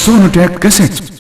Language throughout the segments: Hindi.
Sonotech cassettes.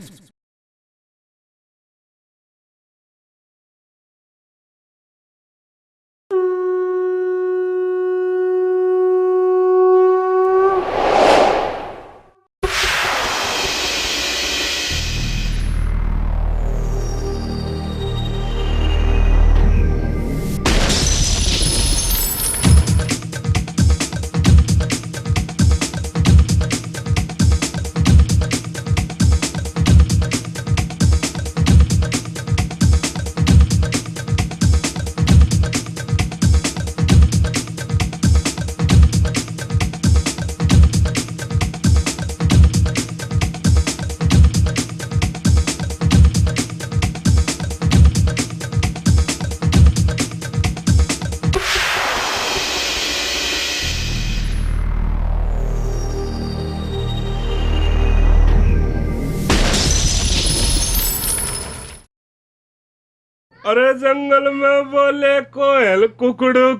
अरे जंगल में बोले कोयल कुकड़ू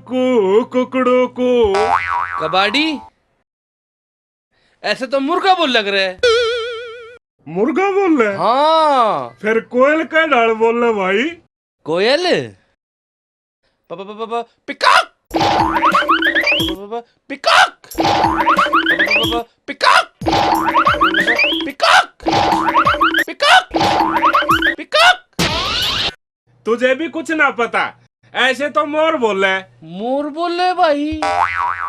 कु। कबाड़ी, ऐसे तो मुर्गा बोल लग रहा है। मुर्गा बोल रहे? हाँ, फिर कोयल का डाल बोल रहे भाई? कोयल peacock peacock peacock peacock peacock peacock. तुझे भी कुछ ना पता, ऐसे तो मोर बोल रहे। मोर बोल रहे भाई,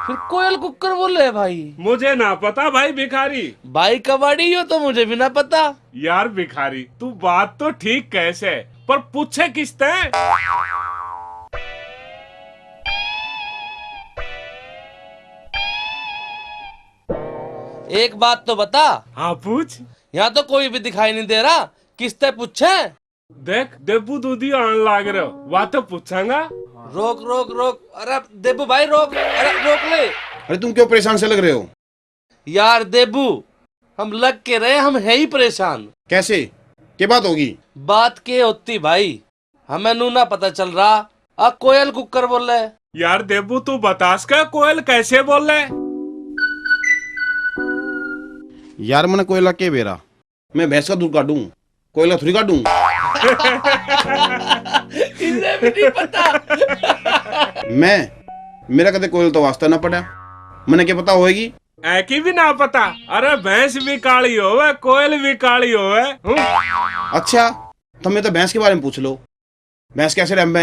फिर कोयल कुकर बोल रहे भाई। मुझे ना पता भाई भिखारी। भाई कबाड़ी हो तो मुझे भी ना पता। यार भिखारी, तू बात तो ठीक कैसे, पर पूछे किसते? एक बात तो बता। हाँ पूछ। यहाँ तो कोई भी दिखाई नहीं दे रहा, किससे पूछे? देख देबू दूधी आने लाग रहे हो, बात तो पूछांगा। रोक रोक रोक, अरे देबू भाई रोक, अरे रोक ले। अरे तुम क्यों परेशान से लग रहे हो? यार देबू, हम लग के रहे, हम है ही परेशान। कैसे? क्या बात होगी? बात के होती भाई, हमें नू ना पता चल रहा। अब कोयल कुकर बोल रहे। यार देबू तू बतास का कोयल कैसे बोल रहे? यार मैंने कोयला के बेरा, मैं भैंस का दूध काटूं, कोयला थोड़ी काटूं। इसे भी नहीं पता। मेरा कदे कोयल तो वास्ता ना पड़ा, मैंने क्या पता होएगी? ऐकी भी ना पता? अरे भैंस भी काली होवे, कोयल भी काली होवे। अच्छा, तुम मैं तो भैंस के बारे में पूछ लो। भैंस कैसे रंबे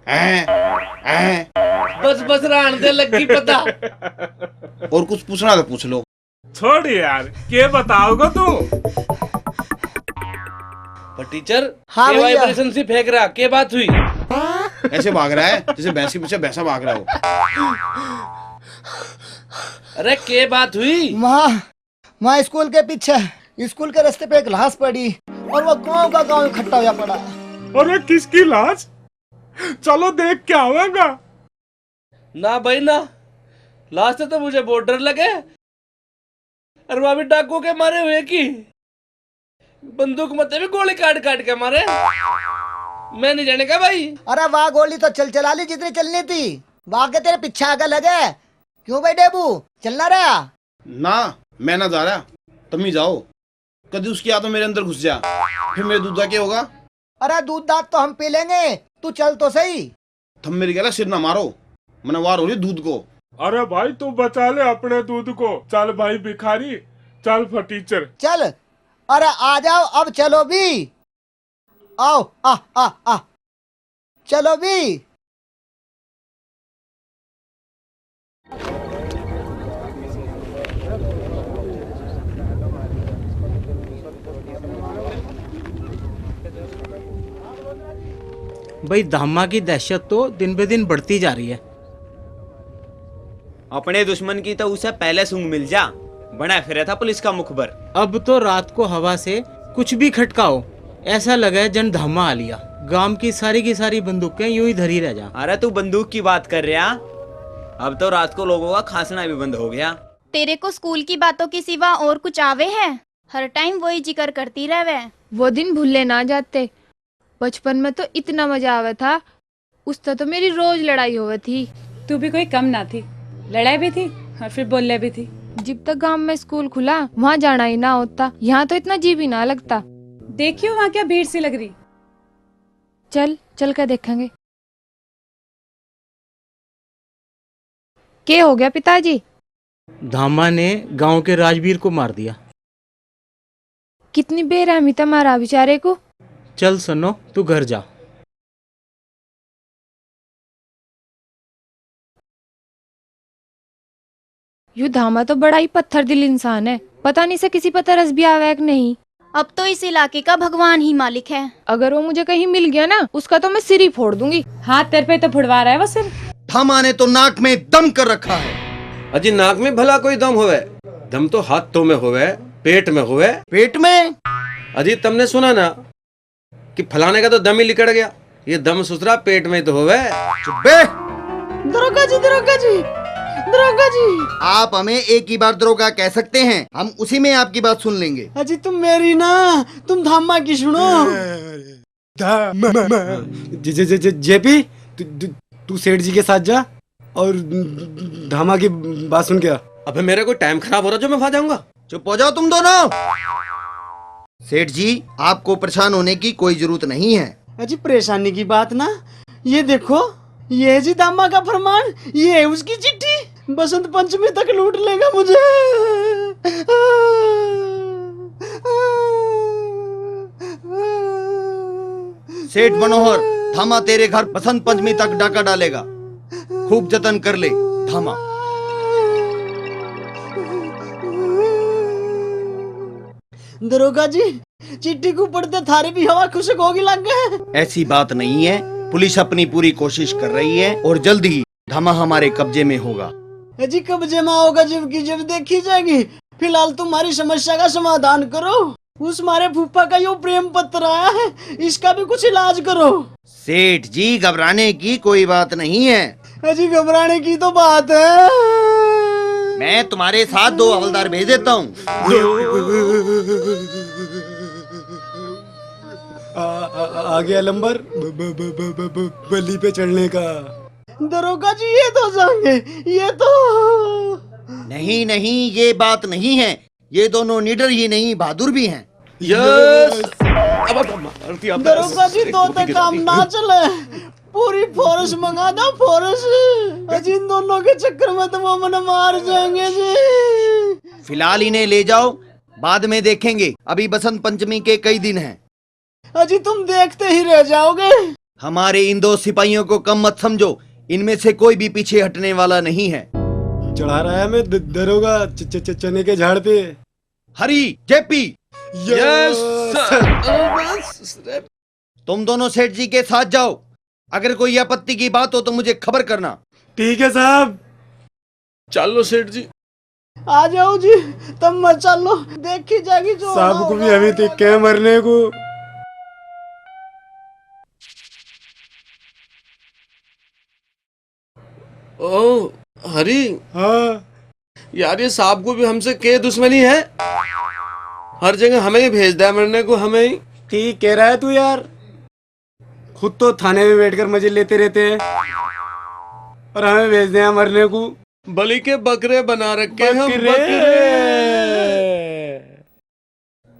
हैं? बस बस रहने दे, लगी पता। और कुछ पूछना तो पूछ लो। छोड़ यार, के बताओगे तू? पर टीचर, हाँ के भैया। वाइब्रेशन से फेंक रहा, के बात हुई? ऐसे भाग रहा है जैसे भैंस के पीछे भैंसा भाग रहा हो। अरे के बात हुई? वहाँ स्कूल के पीछे, स्कूल के रास्ते पे एक लाश पड़ी और वो गांव का गांव इकट्ठा हुआ पड़ा। अरे किसकी लाश? चलो देख के आवेगा। ना भाई ना, लास्ट तो मुझे बहुत डर लगे। अरे वहां भी डाकू के मारे हुए की बंदूक मत भी गोली काट काट के मारे। मैं नहीं जाने का भाई। अरे वाह, गोली तो चला ली जितनी चलनी थी, वाह के तेरे पीछे आगे लगे। क्यों भाई डेबू, चलना रहा? ना, मैं ना जा रहा, तुम ही जाओ। कभी उसकी आदत मेरे अंदर घुस जा, फिर मेरे दूध का क्या होगा? अरे दूध दाद तो हम पी लेंगे, तू चल तो सही। तुम मेरी कह सिर ना मारो, मैंने वार हो रही दूध को। अरे भाई तू बचा ले अपने दूध को। चल भाई भिखारी, चल फटीचर चल। अरे आ जाओ, अब चलो भी। आओ, आ चलो भी। भाई धामा की दहशत तो दिन बे दिन बढ़ती जा रही है। अपने दुश्मन की तो उसे पहले सूंघ मिल जा, बना फिर था पुलिस का मुखबर। अब तो रात को हवा से कुछ भी खटकाओ, ऐसा लगा है जन धामा आ लिया। गांव की सारी बंदूकें यूं ही धरी रह जा। अरे तू बंदूक की बात कर रहा? अब तो रात को लोगों का खांसना भी बंद हो गया। तेरे को स्कूल की बातों के सिवा और कुछ आवे है? हर टाइम वही जिक्र करती रहे। वो दिन भूले ना जाते। बचपन में तो इतना मजा आवा था, उससे तो मेरी रोज लड़ाई होवे थी। तू भी कोई कम ना थी, लड़ाई भी थी और फिर बोले भी थी। जब तक गांव में स्कूल खुला वहाँ जाना ही ना होता, यहाँ तो इतना जी भी ना लगता। देखियो वहाँ क्या भीड़ सी लग रही। चल चल कर देखेंगे। क्या हो गया पिताजी? धामा ने गांव के राजवीर को मार दिया। कितनी बेरहमी था मारा बेचारे को। चल सनो तू घर जा। यू धामा तो बड़ा ही पत्थर दिल इंसान है, पता नहीं से किसी पर तरस भी आवे कि नहीं। अब तो इस इलाके का भगवान ही मालिक है। अगर वो मुझे कहीं मिल गया ना, उसका तो मैं सिर ही फोड़ दूंगी। हाथ तेरे पे तो फुड़वा रहा है वो सिर। धामा ने तो नाक में दम कर रखा है। अजी नाक में भला कोई दम होवे? दम तो हाथों में होवे, पेट में होवे। पेट में? अजी तुमने सुना ना कि फलाने का तो दम ही निकल गया। ये दम सुसरा पेट में तो होवे। चुप बे। दरोगा जी, दरोगा जी, दरोगा जी। आप हमें एक ही बार दरोगा कह सकते हैं, हम उसी में आपकी बात सुन लेंगे। अजी तुम मेरी ना, तुम धामा की सुनो। जेपी तू सेठ जी के साथ जा और धामा की बात सुन के। अबे मेरे कोई टाइम खराब हो रहा जो मैं वहां जाऊंगा। चुप हो जाओ तुम दोनों। सेठ जी, आपको परेशान होने की कोई जरूरत नहीं है। अजी परेशानी की बात ना, ये देखो, ये जी धामा का फरमान, ये है उसकी चिट्ठी। बसंत पंचमी तक लूट लेगा मुझे। सेठ मनोहर, धामा तेरे घर बसंत पंचमी तक डाका डालेगा। खूब जतन कर ले धामा। दरोगा जी, चिट्ठी को पढ़ते थारी भी हवा खुशक होगी लग गए। ऐसी बात नहीं है, पुलिस अपनी पूरी कोशिश कर रही है और जल्द ही धामा हमारे कब्जे में होगा। जी कब्जे में होगा जब देखी जाएगी। फिलहाल तुम्हारी समस्या का समाधान करो। उस मारे फूफा का यो प्रेम पत्र आया है, इसका भी कुछ इलाज करो। सेठ जी, घबराने की कोई बात नहीं है। अजी घबराने की तो बात है। मैं तुम्हारे साथ 2 हवलदार भेज देता हूँ। आ गया नंबर बली पे चढ़ने का। दरोगा जी, ये तो जाएंगे, ये तो। नहीं नहीं, ये बात नहीं है। ये दोनों निडर ही नहीं, बहादुर भी हैं। यस। दरोगा जी, तो तक काम ना चले, पूरी फोर्स मंगा दो, फोर्स। अजी इन दोनों के चक्कर में तो वो मन मार जाएंगे जी। फिलहाल इन्हें ले जाओ, बाद में देखेंगे। अभी बसंत पंचमी के कई दिन हैं। अजी तुम देखते ही रह जाओगे। हमारे इन 2 सिपाहियों को कम मत समझो, इनमें से कोई भी पीछे हटने वाला नहीं है। चढ़ा रहा है मैं दरोगा चने के झाड़ पे। हरी, जेपी, यस। तुम दोनों सेठ जी के साथ जाओ। अगर कोई आपत्ति की बात हो तो मुझे खबर करना। ठीक है साहब। चलो सेठ जी। आ जाओ जी, तब मत चलो, देखी जाएगी जो। साहब को भी हमें देख के मरने को। ओ हरी। हाँ यार, ये साहब को भी हमसे के दुश्मनी है। हर जगह हमें ही भेज दिया मरने को, हमें ही। ठीक कह रहा है तू यार। खुद तो थाने में बैठकर मजे लेते रहते हैं और हमें भेज दिया मरने को। बलि के बकरे बना रखे हम।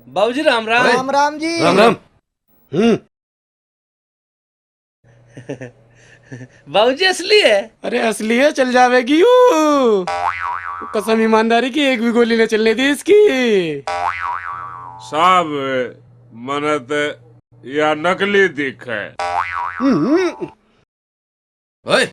बाबूजी राम राम। राम राम जी। राम राम। बाबूजी असली है? अरे असली है, चल जावेगी यू। कसम ईमानदारी की, एक भी गोली न चलने दी इसकी। साहब मनत या नकली दिख है। ओए,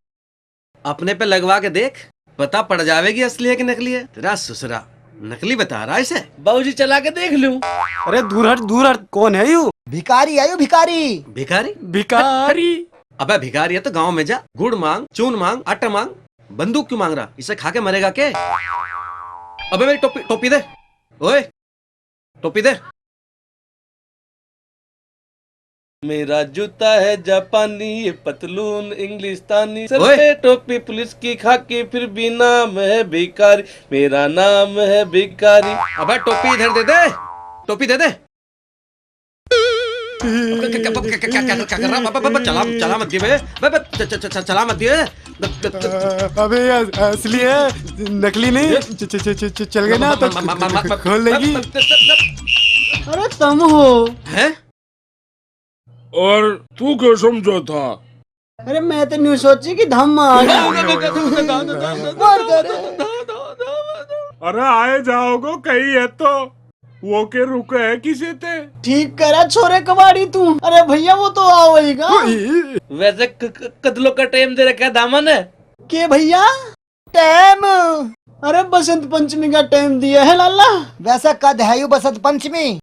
अपने पे लगवा के देख, पता पड़ जावेगी असली है कि नकली है। तेरा ससुरा नकली बता रहा है इसे। बाबूजी चला के देख लूं। अरे दूर हट, दूर हट। कौन है यू? भिखारी आयो, भिखारी। भिखारी? भिखारी? अबे भिखारी है तो गांव में जा, गुड़ मांग, चून मांग, आटा मांग। बंदूक क्यों मांग रहा? इसे खा के मरेगा के? अबे मेरी टोपी, टोपी दे। ओए टोपी दे। मेरा जूता है जापानी, ये पतलून इंग्लिस्तानी, सर पे टोपी पुलिस की खाकी, फिर भी नाम है भिखारी, मेरा नाम है भिखारी। अबे टोपी इधर दे दे, टोपी दे दे। क्या कर रहा? चला मत दिए चला मत दिए। अबे असली है, नकली नहीं। चल गए ना तो खोल लेगी। अरे तुम हो? हैं? और तू क्यों समझो था? अरे मैं तो नहीं सोची कि धम आ गया। अरे आए जाओगे कहीं है तो वो के रुके है किसी ते। ठीक करा छोरे कबाड़ी तू। अरे भैया वो तो आओगा। वैसे कदलों का टाइम दे रखा है दामन है के भैया टाइम? अरे बसंत पंचमी का टाइम दिया है लाला। वैसा कद है यू बसंत पंचमी?